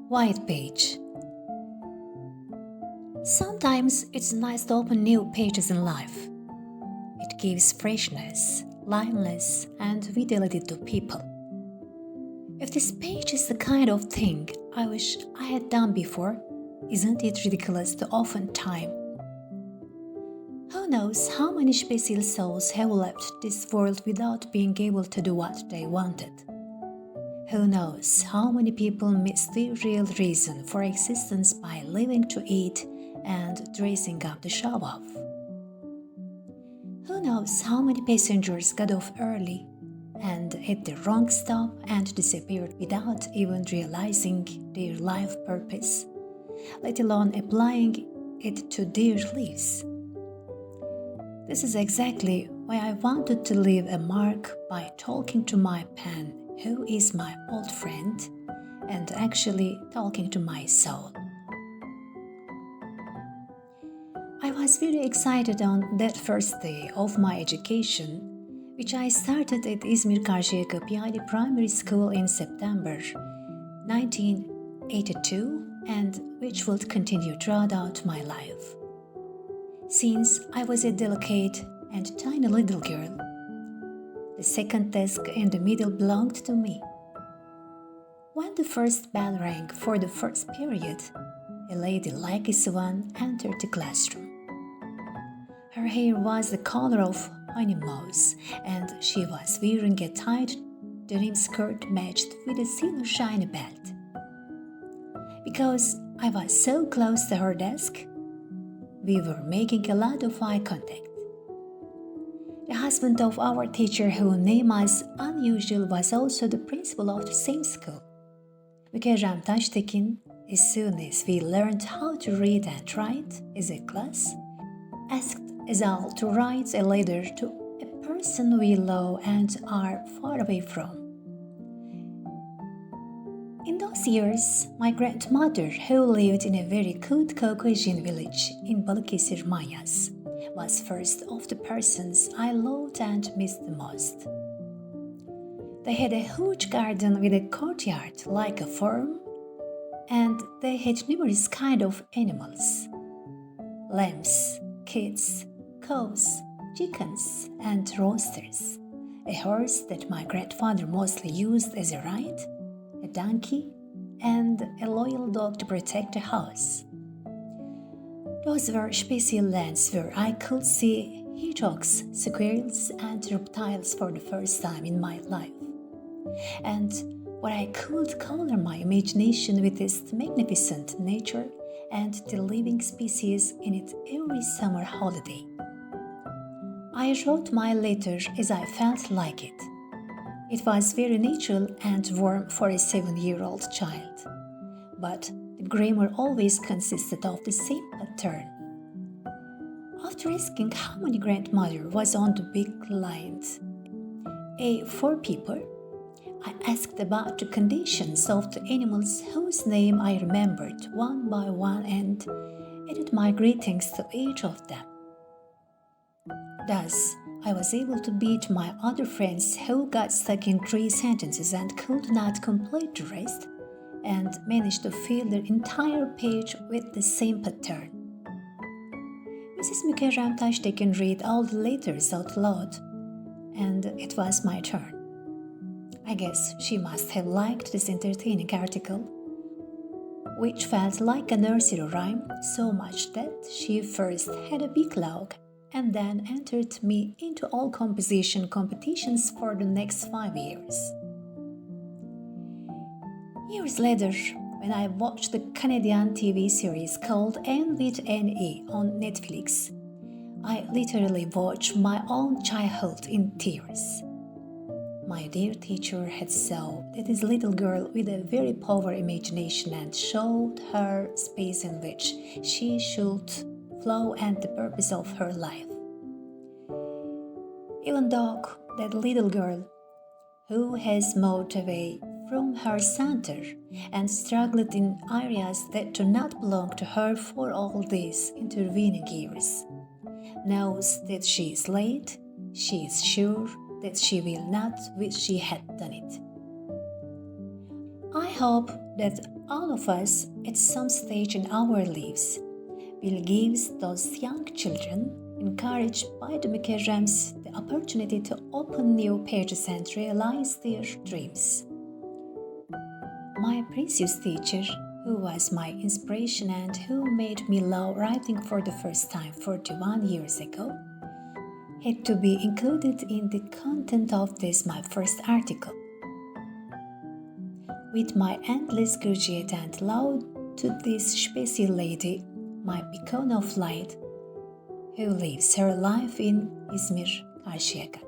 White page. Sometimes it's nice to open new pages in life. It gives freshness, liveliness, and vitality to people. If this page is the kind of thing I wish I had done before, isn't it ridiculous to often time? Who knows how many special souls have left this world without being able to do what they wanted? Who knows how many people miss the real reason for existence by living to eat and dressing up to show off? Who knows how many passengers got off early and hit the wrong stop and disappeared without even realizing their life purpose, let alone applying it to their lives? This is exactly why I wanted to leave a mark by talking to my pen, who is my old friend, and actually talking to my soul. I was very excited on that first day of my education, which I started at İzmir Karşıyaka Piyade Primary School in September 1982 and which would continue throughout my life. Since I was a delicate and tiny little girl, the second desk in the middle belonged to me. When the first bell rang for the first period, a lady like a swan entered the classroom. Her hair was the color of honey moss, and she was wearing a tight denim skirt matched with a silver shiny belt. Because I was so close to her desk, we were making a lot of eye contact. The husband of our teacher, whose name was unusual, was also the principal of the same school. Mükerrem Taştekin, as soon as we learned how to read and write as a class, asked us all to write a letter to a person we love and are far away from. In those years, my grandmother, who lived in a very good Caucasian village in Balıkesir, Manyas, was first of the persons I loved and missed the most. They had a huge garden with a courtyard like a farm, and they had numerous kinds of animals: lambs, kids, cows, chickens, and roosters, a horse that my grandfather mostly used as a ride, a donkey, and a loyal dog to protect the house. Those were special lands where I could see hedgehogs, squirrels, and reptiles for the first time in my life, and where I could color my imagination with its magnificent nature and the living species in it every summer holiday. I wrote my letter as I felt like it. It was very natural and warm for a 7-year-old child, but the grammar always consisted of the same pattern. After asking how many grandmother was on the big lines, a 4 people, I asked about the conditions of the animals whose name I remembered one by one and added my greetings to each of them. Thus, I was able to beat my other friends who got stuck in 3 sentences and could not complete the rest, and managed to fill their entire page with the same pattern. Mrs. Mükerrem Taştekin read all the letters out loud, and it was my turn. I guess she must have liked this entertaining article, which felt like a nursery rhyme so much that she first had a big log and then entered me into all composition competitions for the next 5 years. Years later, when I watched the Canadian TV series called Anne with N.E. on Netflix, I literally watched my own childhood in tears. My dear teacher had saw that this little girl with a very powerful imagination and showed her space in which she should flow and the purpose of her life. Even though that little girl, who has moved away from her center and struggled in areas that do not belong to her for all these intervening years, knows that she is late, she is sure that she will not wish she had done it. I hope that all of us, at some stage in our lives, will give those young children, encouraged by the Mukarrems, the opportunity to open new pages and realize their dreams. My precious teacher, who was my inspiration and who made me love writing for the first time 41 years ago, had to be included in the content of this my first article. With my endless gratitude and love to this special lady, my beacon of light, who lives her life in İzmir, Karşıyaka.